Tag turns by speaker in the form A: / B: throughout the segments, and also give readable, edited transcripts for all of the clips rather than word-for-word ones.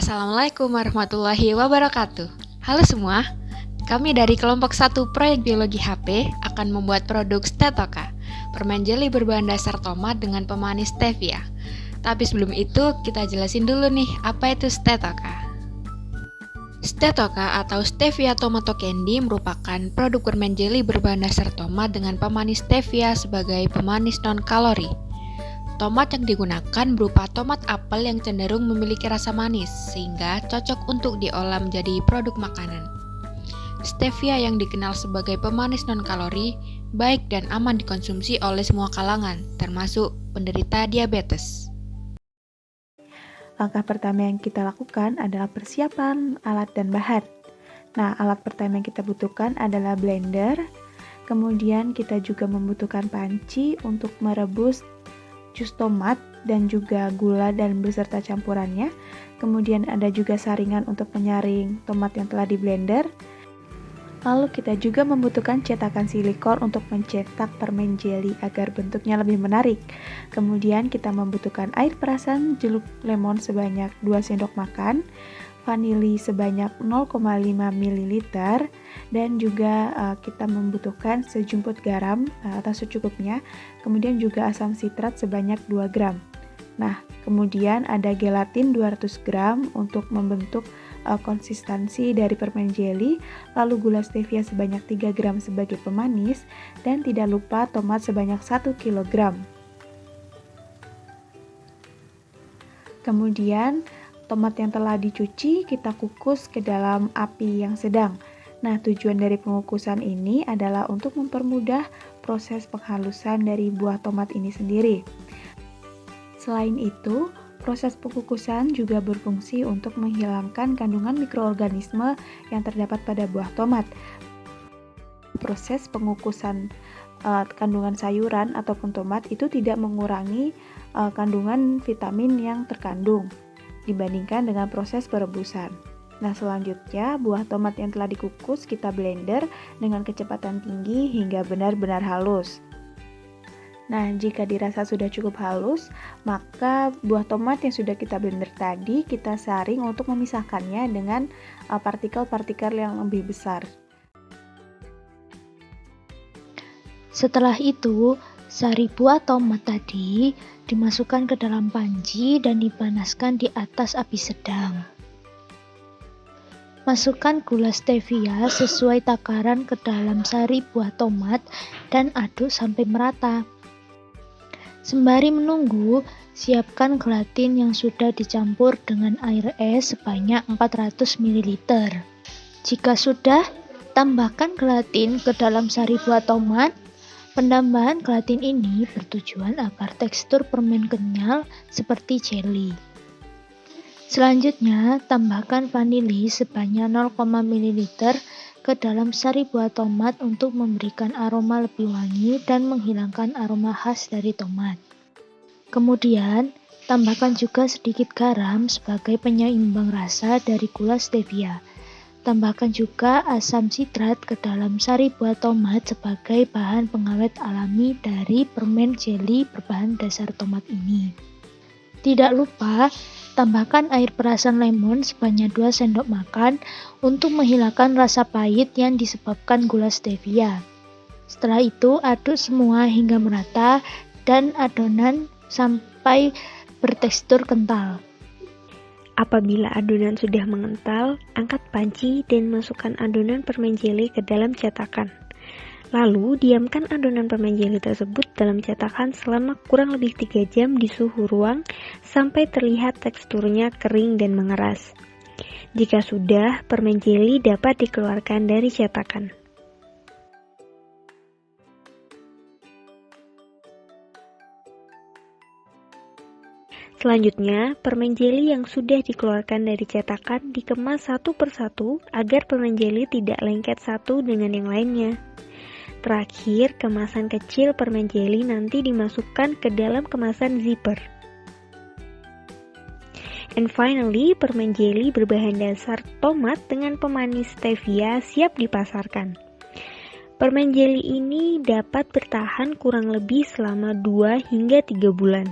A: Assalamualaikum warahmatollahi wabarakatuh. Halo semua, kami dari kelompok 1 Proyek Biologi HP akan membuat produk Stetoka, permen jeli berbahan dasar tomat dengan pemanis stevia. Tapi sebelum itu, kita jelasin dulu nih, apa itu Stetoka. Stetoka atau Stevia Tomato Candy merupakan produk permen jeli berbahan dasar tomat dengan pemanis stevia sebagai pemanis non-kalori. Tomat yang digunakan berupa tomat apel yang cenderung memiliki rasa manis, sehingga cocok untuk diolah menjadi produk makanan. Stevia yang dikenal sebagai pemanis non-kalori, baik dan aman dikonsumsi oleh semua kalangan, termasuk penderita diabetes.
B: Langkah pertama yang kita lakukan adalah persiapan alat dan bahan. Nah, alat pertama yang kita butuhkan adalah blender, kemudian kita juga membutuhkan panci untuk merebus jus tomat dan juga gula dan beserta campurannya. Kemudian ada juga saringan untuk menyaring tomat yang telah di blender. Lalu kita juga membutuhkan cetakan silikon untuk mencetak permen jeli agar bentuknya lebih menarik. Kemudian kita membutuhkan air perasan jeruk lemon sebanyak 2 sendok makan, vanili sebanyak 0,5 ml, dan juga kita membutuhkan sejumput garam atau secukupnya, kemudian juga asam sitrat sebanyak 2 gram. Nah, kemudian ada gelatin 200 gram untuk membentuk konsistensi dari permen jeli, lalu gula stevia sebanyak 3 gram sebagai pemanis, dan tidak lupa tomat sebanyak 1 kg. Kemudian tomat yang telah dicuci kita kukus ke dalam api yang sedang. Nah, tujuan dari pengukusan ini adalah untuk mempermudah proses penghalusan dari buah tomat ini sendiri. Selain itu, proses pengukusan juga berfungsi untuk menghilangkan kandungan mikroorganisme yang terdapat pada buah tomat. Proses pengukusan kandungan sayuran ataupun tomat itu tidak mengurangi kandungan vitamin yang terkandung dibandingkan dengan proses perebusan. Nah, selanjutnya buah tomat yang telah dikukus kita blender dengan kecepatan tinggi hingga benar-benar halus. Nah, jika dirasa sudah cukup halus, maka buah tomat yang sudah kita blender tadi kita saring untuk memisahkannya dengan partikel-partikel yang lebih besar.
C: Setelah itu, sari buah tomat tadi dimasukkan ke dalam panci dan dipanaskan di atas api sedang. Masukkan gula stevia sesuai takaran ke dalam sari buah tomat dan aduk sampai merata. Sembari menunggu, siapkan gelatin yang sudah dicampur dengan air es sebanyak 400 ml. Jika sudah, tambahkan gelatin ke dalam sari buah tomat. Penambahan gelatin ini bertujuan agar tekstur permen kenyal seperti jeli. Selanjutnya, tambahkan vanili sebanyak 0,5 ml ke dalam sari buah tomat untuk memberikan aroma lebih wangi dan menghilangkan aroma khas dari tomat. Kemudian, tambahkan juga sedikit garam sebagai penyeimbang rasa dari gula stevia. Tambahkan juga asam sitrat ke dalam sari buah tomat sebagai bahan pengawet alami dari permen jeli berbahan dasar tomat ini. Tidak lupa, tambahkan air perasan lemon sebanyak 2 sendok makan untuk menghilangkan rasa pahit yang disebabkan gula stevia. Setelah itu, aduk semua hingga merata dan adonan sampai bertekstur kental.
D: Apabila adonan sudah mengental, angkat panci dan masukkan adonan permen jeli ke dalam cetakan. Lalu, diamkan adonan permen jeli tersebut dalam cetakan selama kurang lebih 3 jam di suhu ruang sampai terlihat teksturnya kering dan mengeras. Jika sudah, permen jeli dapat dikeluarkan dari cetakan. Selanjutnya, permen jeli yang sudah dikeluarkan dari cetakan dikemas satu persatu agar permen jeli tidak lengket satu dengan yang lainnya. Terakhir, kemasan kecil permen jeli nanti dimasukkan ke dalam kemasan zipper. And finally, permen jeli berbahan dasar tomat dengan pemanis stevia siap dipasarkan. Permen jeli ini dapat bertahan kurang lebih selama 2 hingga 3 bulan.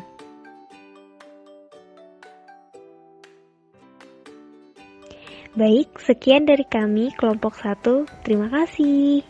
D: Baik, sekian dari kami kelompok 1. Terima kasih.